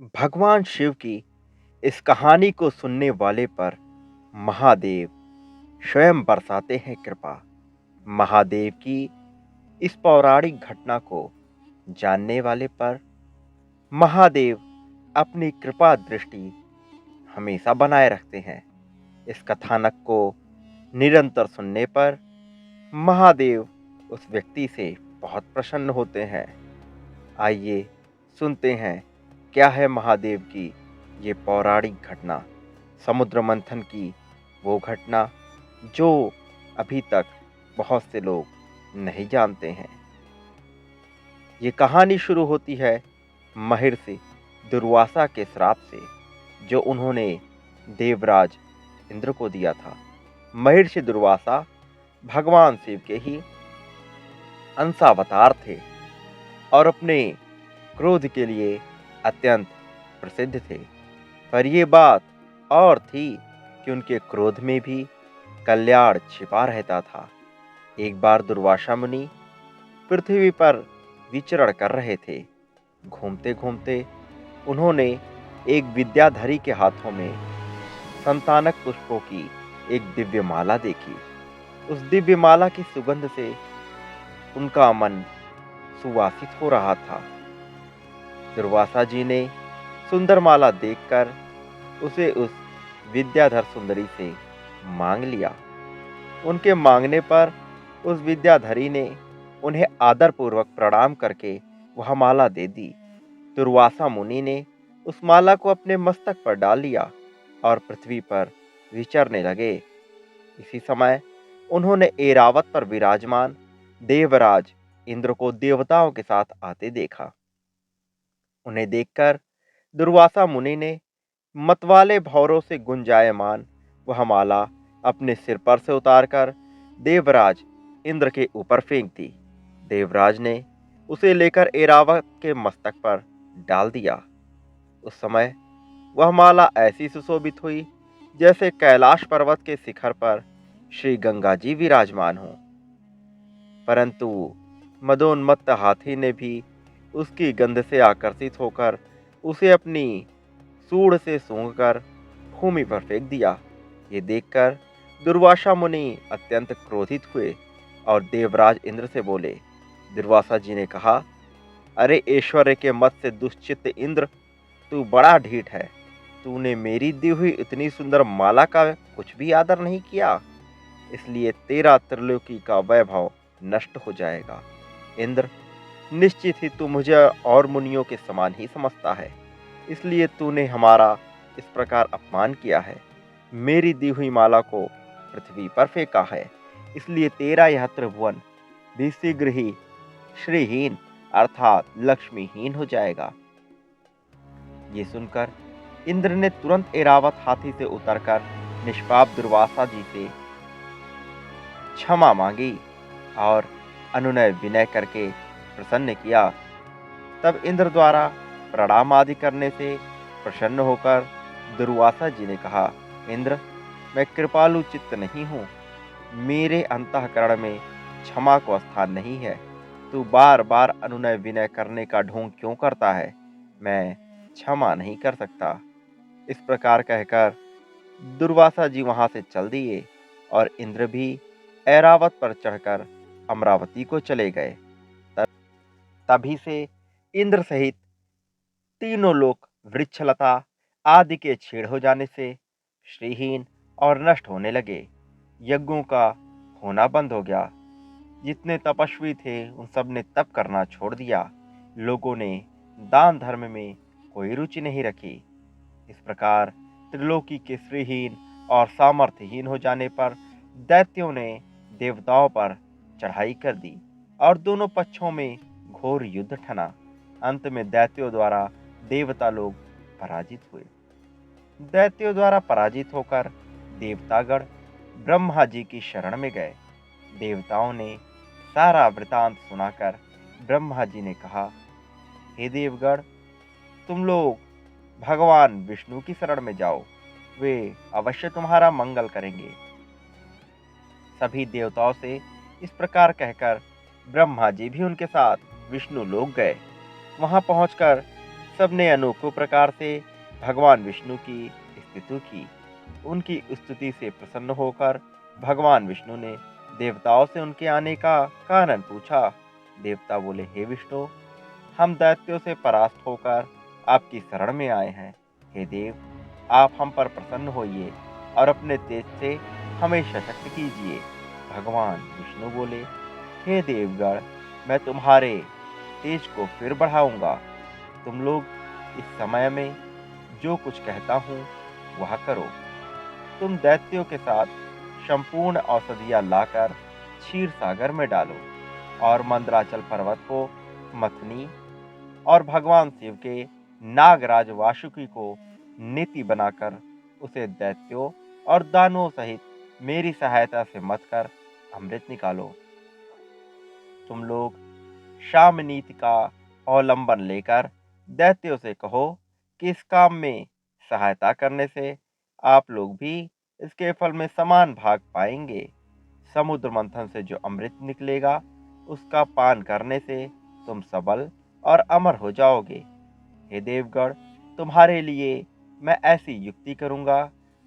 भगवान शिव की इस कहानी को सुनने वाले पर महादेव स्वयं बरसाते हैं कृपा। महादेव की इस पौराणिक घटना को जानने वाले पर महादेव अपनी कृपा दृष्टि हमेशा बनाए रखते हैं। इस कथानक को निरंतर सुनने पर महादेव उस व्यक्ति से बहुत प्रसन्न होते हैं। आइए सुनते हैं क्या है महादेव की ये पौराणिक घटना, समुद्र मंथन की वो घटना जो अभी तक बहुत से लोग नहीं जानते हैं। ये कहानी शुरू होती है महर्षि दुर्वासा के श्राप से, जो उन्होंने देवराज इंद्र को दिया था। महर्षि दुर्वासा भगवान शिव के ही अंशावतार थे और अपने क्रोध के लिए अत्यंत प्रसिद्ध थे। पर यह बात और थी कि उनके क्रोध में भी कल्याण छिपा रहता था। एक बार दुर्वासा मुनि पृथ्वी पर विचरण कर रहे थे। घूमते घूमते उन्होंने एक विद्याधरी के हाथों में संतानक पुष्पों की एक दिव्य माला देखी। उस दिव्य माला की सुगंध से उनका मन सुवासित हो रहा था। दुर्वासा जी ने सुंदर माला देखकर उसे उस विद्याधर सुंदरी से मांग लिया। उनके मांगने पर उस विद्याधरी ने उन्हें आदरपूर्वक प्रणाम करके वह माला दे दी। दुर्वासा मुनि ने उस माला को अपने मस्तक पर डाल लिया और पृथ्वी पर विचरने लगे। इसी समय उन्होंने ऐरावत पर विराजमान देवराज इंद्र को देवताओं के साथ आते देखा। उन्हें देखकर दुर्वासा मुनि ने मतवाले भौरों से गुंजायमान वह माला अपने सिर पर से उतारकर देवराज इंद्र के ऊपर फेंक दी। देवराज ने उसे लेकर ऐरावत के मस्तक पर डाल दिया। उस समय वह माला ऐसी सुशोभित हुई जैसे कैलाश पर्वत के शिखर पर श्री गंगा जी विराजमान हों। परंतु मदोन्मत्त हाथी ने भी उसकी गंध से आकर्षित होकर उसे अपनी सूंड से सूंघकर भूमि पर फेंक दिया। ये देखकर दुर्वासा मुनि अत्यंत क्रोधित हुए और देवराज इंद्र से बोले। दुर्वासा जी ने कहा, अरे ऐश्वर्य के मत से दुश्चित्त इंद्र, तू बड़ा ढीठ है। तूने मेरी दी हुई इतनी सुंदर माला का कुछ भी आदर नहीं किया, इसलिए तेरा त्रिलोकी का वैभव नष्ट हो जाएगा। इंद्र, निश्चित ही तू मुझे और मुनियों के समान ही समझता है, इसलिए तूने हमारा इस प्रकार अपमान किया है। मेरी दी हुई माला को पृथ्वी पर फेंका है, इसलिए तेरा यह त्रिभुवन भी शीघ्र ही श्रीहीन अर्थात लक्ष्मीहीन हो जाएगा। ये सुनकर इंद्र ने तुरंत ऐरावत हाथी से उतरकर निष्पाप दुर्वासा जी से क्षमा मांगी और अनुनय विनय करके प्रसन्न किया। तब इंद्र द्वारा प्रणाम आदि करने से प्रसन्न होकर दुर्वासा जी ने कहा, इंद्र, मैं कृपालु चित्त नहीं हूँ। मेरे अंतःकरण में क्षमा को स्थान नहीं है। तू बार बार अनुनय विनय करने का ढोंग क्यों करता है? मैं क्षमा नहीं कर सकता। इस प्रकार कहकर दुर्वासा जी वहां से चल दिए और इंद्र भी ऐरावत पर चढ़कर अमरावती को चले गए। तभी से इंद्र सहित तीनों लोग वृक्षलता आदि के छेड़ हो जाने से श्रीहीन और नष्ट होने लगे। यज्ञों का होना बंद हो गया। जितने तपस्वी थे उन सब ने तप करना छोड़ दिया। लोगों ने दान धर्म में कोई रुचि नहीं रखी। इस प्रकार त्रिलोकी के श्रीहीन और सामर्थ्यहीन हो जाने पर दैत्यों ने देवताओं पर चढ़ाई कर दी और दोनों पक्षों में घोर युद्ध ठना। अंत में दैत्यों द्वारा देवता लोग पराजित हुए। दैत्यों द्वारा पराजित होकर देवतागण ब्रह्मा जी की शरण में गए। देवताओं ने सारा वृतांत सुनाकर ब्रह्मा जी ने कहा, हे देवगण, तुम लोग भगवान विष्णु की शरण में जाओ, वे अवश्य तुम्हारा मंगल करेंगे। सभी देवताओं से इस प्रकार कहकर ब्रह्मा जी भी उनके साथ विष्णु लोक गए। वहां पहुंचकर सबने अनोखे प्रकार से भगवान विष्णु की स्तुति की। उनकी स्तुति से प्रसन्न होकर भगवान विष्णु ने देवताओं से उनके आने का कारण पूछा। देवता बोले, हे विष्णु, हम दैत्यों से परास्त होकर आपकी शरण में आए हैं। हे देव, आप हम पर प्रसन्न होइए और अपने तेज से हमें सशक्त कीजिए। भगवान विष्णु बोले, हे देवगण, मैं तुम्हारे तेज को फिर बढ़ाऊंगा। तुम लोग इस समय में जो कुछ कहता हूँ वह करो। तुम दैत्यों के साथ संपूर्ण औषधियाँ लाकर क्षीर सागर में डालो और मंदराचल पर्वत को मथनी और भगवान शिव के नागराज वासुकी को नीति बनाकर उसे दैत्यों और दानवों सहित मेरी सहायता से मथकर अमृत निकालो। तुम लोग शाम नीति का अवलंबन लेकर दैत्यों से कहो कि इस काम में सहायता करने से आप लोग भी इसके फल में समान भाग पाएंगे। समुद्र मंथन से जो अमृत निकलेगा उसका पान करने से तुम सबल और अमर हो जाओगे। हे देवगण, तुम्हारे लिए मैं ऐसी युक्ति करूंगा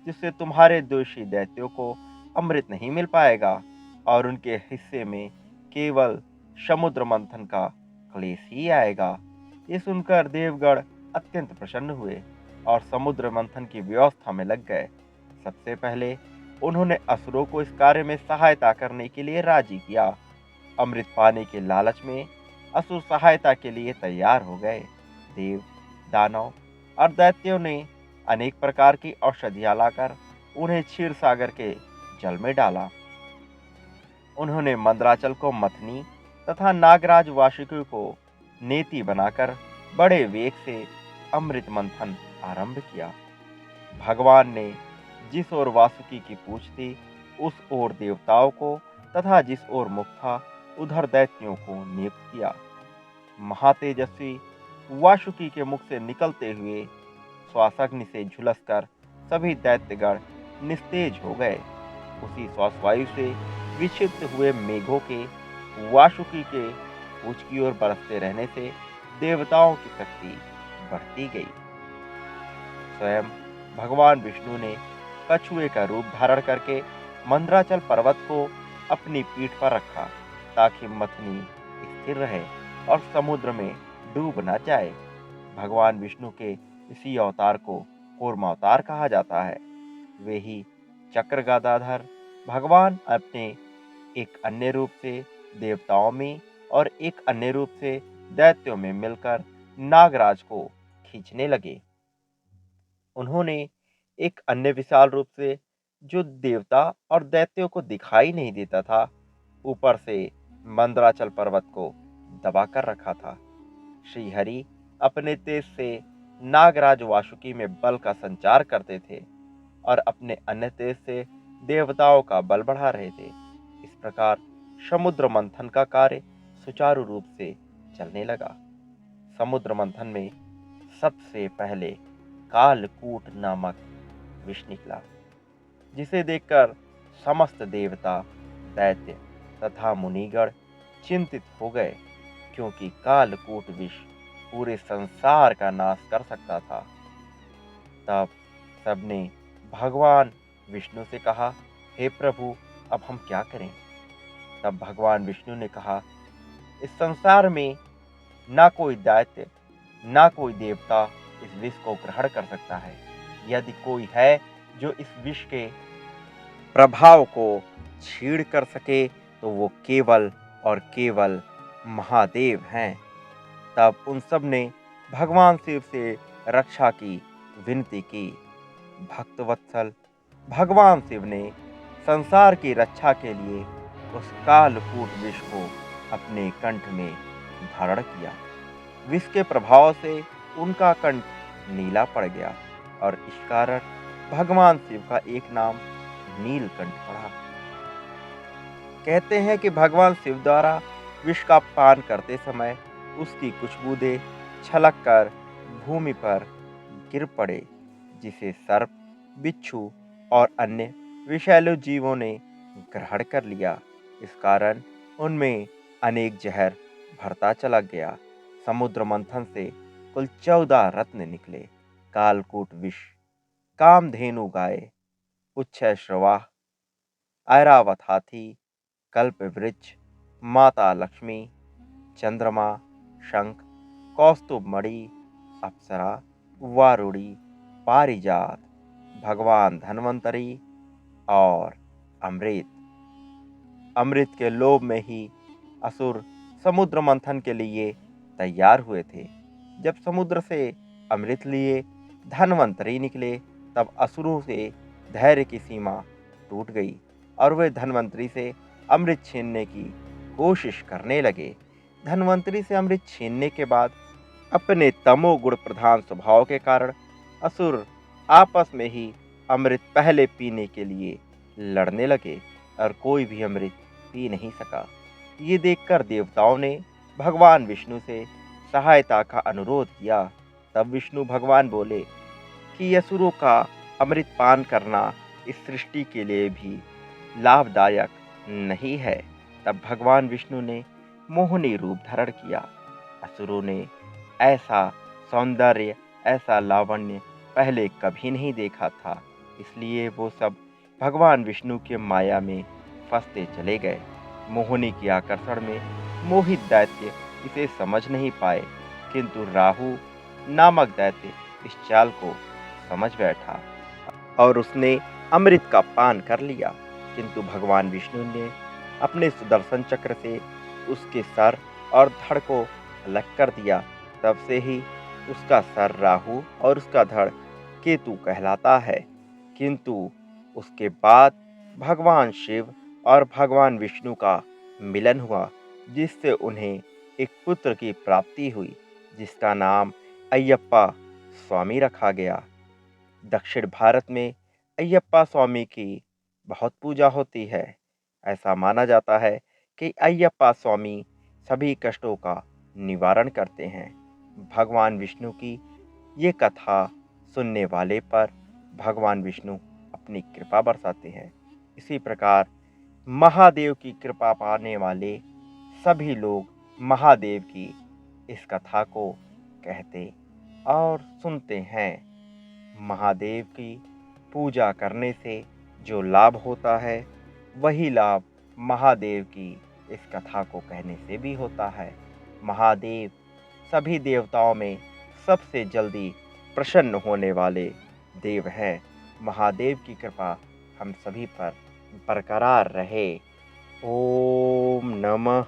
जिससे तुम्हारे दोषी दैत्यों को अमृत नहीं मिल पाएगा और उनके हिस्से में केवल समुद्र मंथन का क्लेश ही आएगा। ये सुनकर देवगण अत्यंत प्रसन्न हुए और समुद्र मंथन की व्यवस्था में लग गए। सबसे पहले उन्होंने असुरों को इस कार्य में सहायता करने के लिए राजी किया। अमृत पाने के लालच में असुर सहायता के लिए तैयार हो गए। देव, दानव और दैत्यों ने अनेक प्रकार की औषधियां लाकर उन्हें क्षीर सागर के जल में डाला। उन्होंने मंदराचल को मथनी तथा नागराज वासुकी को नेति बनाकर बड़े वेग से अमृत मंथन आरंभ किया। भगवान ने जिस ओर वासुकी की पूंछ थी उस ओर देवताओं को तथा जिस ओर मुख था उधर दैत्यों को नियुक्त किया। महातेजस्वी वासुकी के मुख से निकलते हुए श्वासाग्नि से झुलसकर सभी दैत्यगण निस्तेज हो गए। उसी श्वास वायु से विक्षिप्त हुए मेघों के वासुकी के पूंछ की ओर बरसते रहने से देवताओं की शक्ति बढ़ती गई। स्वयं भगवान विष्णु ने कछुए का रूप धारण करके मंदराचल पर्वत को अपनी पीठ पर रखा ताकि मथनी स्थिर रहे और समुद्र में डूब न जाए। भगवान विष्णु के इसी अवतार को कूर्म अवतार कहा जाता है। वे ही चक्र गदाधर भगवान अपने एक अन्य रूप से देवताओं में और एक अन्य रूप से दैत्यों में मिलकर नागराज को खींचने लगे। उन्होंने एक अन्य विशाल रूप से जो देवता और दैत्यों को दिखाई नहीं देता था ऊपर से मंदराचल पर्वत को दबाकर रखा था। श्री हरि अपने तेज से नागराज वासुकी में बल का संचार करते थे और अपने अन्य तेज से देवताओं का बल बढ़ा रहे थे। इस प्रकार समुद्र मंथन का कार्य सुचारू रूप से चलने लगा। समुद्र मंथन में सबसे पहले कालकूट नामक विष निकला, जिसे देखकर समस्त देवता, दैत्य तथा मुनिगण चिंतित हो गए, क्योंकि कालकूट विष पूरे संसार का नाश कर सकता था। तब सबने भगवान विष्णु से कहा, हे प्रभु, अब हम क्या करें? तब भगवान विष्णु ने कहा, इस संसार में ना कोई दैत्य ना कोई देवता इस विष को ग्रहण कर सकता है। यदि कोई है जो इस विष के प्रभाव को छीड़ कर सके तो वो केवल और केवल महादेव हैं। तब उन सब ने भगवान शिव से रक्षा की विनती की। भक्तवत्सल भगवान शिव ने संसार की रक्षा के लिए उस कालकूट विष को अपने कंठ में धारण किया। विष के प्रभाव से उनका कंठ नीला पड़ गया और इस कारण भगवान शिव का एक नाम नीलकंठ पड़ा। कहते हैं कि भगवान शिव द्वारा विष का पान करते समय उसकी कुछ बूंदें छलक कर भूमि पर गिर पड़े, जिसे सर्प, बिच्छू और अन्य विषैले जीवों ने ग्रहण कर लिया। इस कारण उनमें अनेक जहर भरता चला गया। समुद्र मंथन से कुल 14 रत्न निकले। कालकूट विष, कामधेनु गाय, उच्छय श्रवाह, ऐरावत हाथी, कल्प वृक्ष, माता लक्ष्मी, चंद्रमा, शंख, कौस्तुभ मणि, अप्सरा, वारुणी, पारिजात, भगवान धन्वंतरी और अमृत। अमृत के लोभ में ही असुर समुद्र मंथन के लिए तैयार हुए थे। जब समुद्र से अमृत लिए धन्वंतरी निकले, तब असुरों से धैर्य की सीमा टूट गई और वे धन्वंतरी से अमृत छीनने की कोशिश करने लगे। धन्वंतरी से अमृत छीनने के बाद अपने तमोगुण प्रधान स्वभाव के कारण असुर आपस में ही अमृत पहले पीने के लिए लड़ने लगे और कोई भी अमृत पी नहीं सका। ये देखकर देवताओं ने भगवान विष्णु से सहायता का अनुरोध किया। तब विष्णु भगवान बोले कि असुरों का अमृत पान करना इस सृष्टि के लिए भी लाभदायक नहीं है। तब भगवान विष्णु ने मोहिनी रूप धारण किया। असुरों ने ऐसा सौंदर्य, ऐसा लावण्य पहले कभी नहीं देखा था, इसलिए वो सब भगवान विष्णु के माया में फंसते चले गए। मोहिनी के आकर्षण में मोहित दैत्य इसे समझ नहीं पाए, किंतु राहु नामक दैत्य इस चाल को समझ बैठा और उसने अमृत का पान कर लिया। किंतु भगवान विष्णु ने अपने सुदर्शन चक्र से उसके सर और धड़ को अलग कर दिया। तब से ही उसका सर राहु और उसका धड़ केतु कहलाता है। किंतु उसके बाद भगवान शिव और भगवान विष्णु का मिलन हुआ, जिससे उन्हें एक पुत्र की प्राप्ति हुई, जिसका नाम अयप्पा स्वामी रखा गया। दक्षिण भारत में अयप्पा स्वामी की बहुत पूजा होती है। ऐसा माना जाता है कि अयप्पा स्वामी सभी कष्टों का निवारण करते हैं। भगवान विष्णु की ये कथा सुनने वाले पर भगवान विष्णु अपनी कृपा बरसाते हैं। इसी प्रकार महादेव की कृपा पाने वाले सभी लोग महादेव की इस कथा को कहते और सुनते हैं। महादेव की पूजा करने से जो लाभ होता है, वही लाभ महादेव की इस कथा को कहने से भी होता है। महादेव सभी देवताओं में सबसे जल्दी प्रसन्न होने वाले देव हैं। महादेव की कृपा हम सभी पर बरकरार रहे। ओम नमः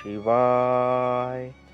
शिवाय।